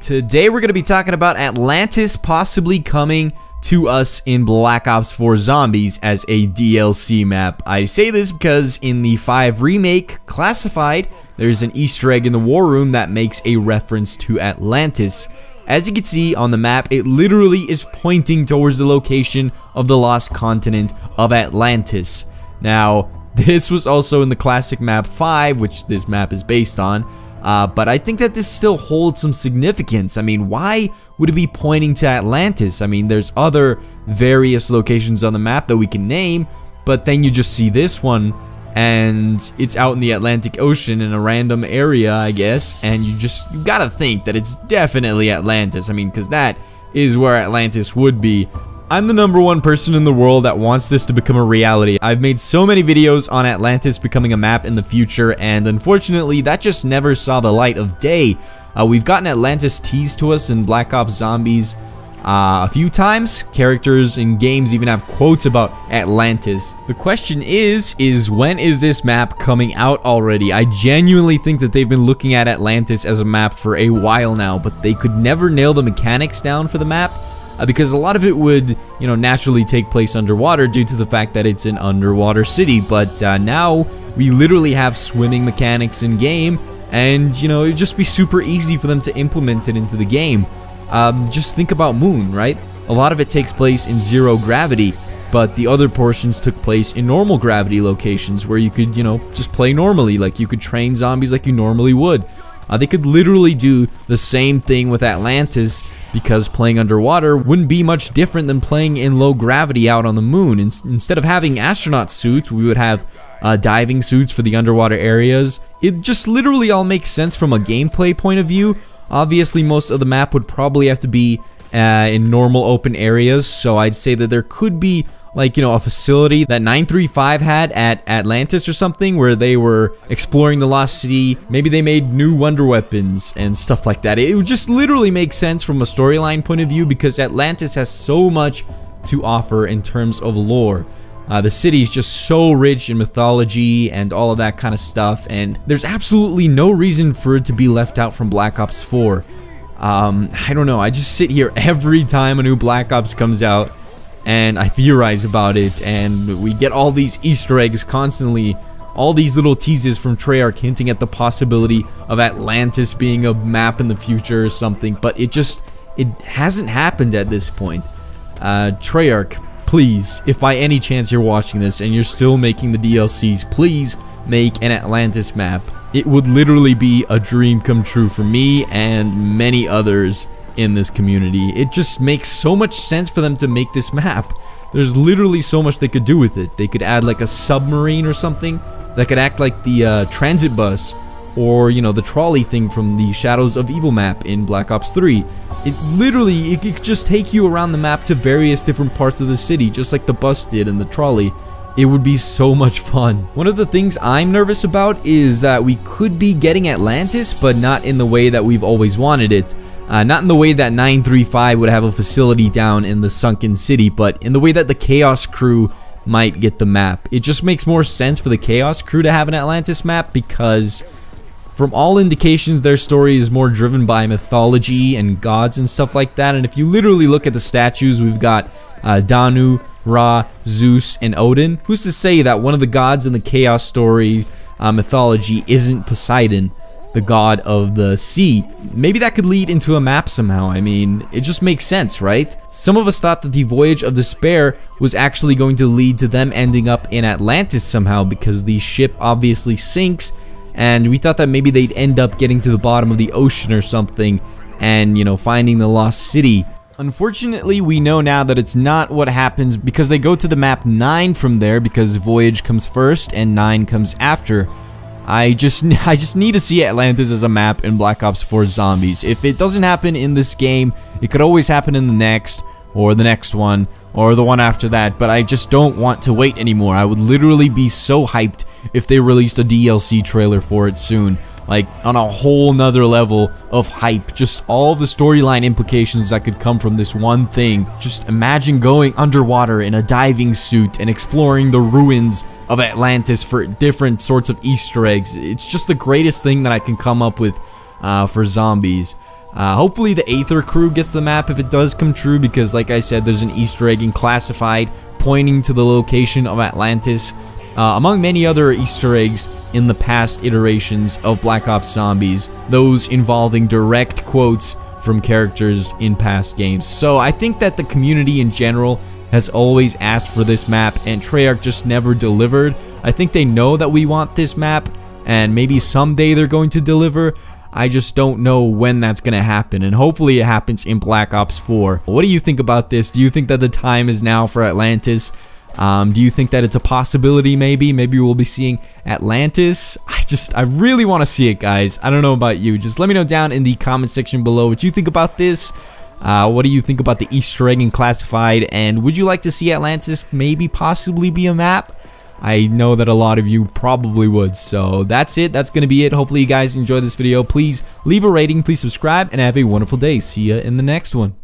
Today we're going to be talking about Atlantis possibly coming to us in Black Ops 4 Zombies as a DLC map. I say this because in the 5 remake Classified, there's an Easter egg in the war room that makes a reference to Atlantis. As you can see on the map, it literally is pointing towards the location of the lost continent of Atlantis. Now, this was also in the classic map 5, which this map is based on. But I think that this still holds some significance. I mean, why would it be pointing to Atlantis? I mean, there's other various locations on the map that we can name, but then you just see this one, and it's out in the Atlantic Ocean in a random area, I guess, and you gotta think that it's definitely Atlantis. I mean, because that is where Atlantis would be. I'm the #1 person in the world that wants this to become a reality. I've made so many videos on Atlantis becoming a map in the future, and unfortunately that just never saw the light of day. We've gotten Atlantis teased to us in Black Ops Zombies a few times. Characters in games even have quotes about Atlantis. The question is when is this map coming out already? I genuinely think that they've been looking at Atlantis as a map for a while now, but they could never nail the mechanics down for the map. Because a lot of it would, naturally take place underwater due to the fact that it's an underwater city. But now we literally have swimming mechanics in game, and it'd just be super easy for them to implement it into the game. Just think about Moon, right? A lot of it takes place in zero gravity, but the other portions took place in normal gravity locations where you could, just play normally, like you could train zombies like you normally would. They could literally do the same thing with Atlantis, because playing underwater wouldn't be much different than playing in low gravity out on the moon. Instead of having astronaut suits, we would have diving suits for the underwater areas. It just literally all makes sense from a gameplay point of view. Obviously, most of the map would probably have to be in normal open areas, so I'd say that there could be like, a facility that 935 had at Atlantis or something, where they were exploring the lost city. Maybe they made new wonder weapons and stuff like that. It would just literally make sense from a storyline point of view, because Atlantis has so much to offer in terms of lore. The city is just so rich in mythology and all of that kind of stuff, and there's absolutely no reason for it to be left out from Black Ops 4. I don't know, I just sit here every time a new Black Ops comes out and I theorize about it, and we get all these Easter eggs constantly, all these little teases from Treyarch hinting at the possibility of Atlantis being a map in the future or something, but it hasn't happened at this point. Treyarch, please, if by any chance you're watching this and you're still making the DLCs, please make an Atlantis map. It would literally be a dream come true for me and many others in this community. It just makes so much sense for them to make this map. There's literally so much they could do with it. They could add like a submarine or something that could act like the transit bus, or the trolley thing from the Shadows of Evil map in Black Ops 3. It could just take you around the map to various different parts of the city, just like the bus did and the trolley. It would be so much fun. One of the things I'm nervous about is that we could be getting Atlantis, but not in the way that we've always wanted it. Not in the way that 935 would have a facility down in the sunken city, but in the way that the Chaos Crew might get the map. It just makes more sense for the Chaos Crew to have an Atlantis map, because from all indications their story is more driven by mythology and gods and stuff like that. And if you literally look at the statues, we've got Danu, Ra, Zeus, and Odin. Who's to say that one of the gods in the Chaos story mythology isn't Poseidon, the god of the sea? Maybe that could lead into a map somehow. I mean, it just makes sense, right? Some of us thought that the Voyage of Despair was actually going to lead to them ending up in Atlantis somehow, because the ship obviously sinks, and we thought that maybe they'd end up getting to the bottom of the ocean or something and, finding the lost city. Unfortunately, we know now that it's not what happens, because they go to the map 9 from there, because Voyage comes first and 9 comes after. I just need to see Atlantis as a map in Black Ops 4 Zombies. If it doesn't happen in this game, it could always happen in the next, or the next one, or the one after that, but I just don't want to wait anymore. I would literally be so hyped if they released a DLC trailer for it soon. Like, on a whole nother level of hype. Just all the storyline implications that could come from this one thing. Just imagine going underwater in a diving suit and exploring the ruins of Atlantis for different sorts of Easter eggs. It's just the greatest thing that I can come up with for zombies. Hopefully the Aether crew gets the map if it does come true, because like I said, there's an Easter egg in Classified pointing to the location of Atlantis, among many other Easter eggs in the past iterations of Black Ops Zombies, those involving direct quotes from characters in past games. So I think that the community in general has always asked for this map, and Treyarch just never delivered. I think they know that we want this map, and maybe someday they're going to deliver. I just don't know when that's going to happen, and hopefully it happens in Black Ops 4. What do you think about this? Do you think that the time is now for Atlantis? Do you think that it's a possibility maybe? Maybe we'll be seeing Atlantis? I really want to see it, guys. I don't know about you. Just let me know down in the comment section below what you think about this. What do you think about the Easter egg in Classified? And would you like to see Atlantis maybe possibly be a map? I know that a lot of you probably would. So that's it. That's going to be it. Hopefully you guys enjoyed this video. Please leave a rating. Please subscribe. And have a wonderful day. See ya in the next one.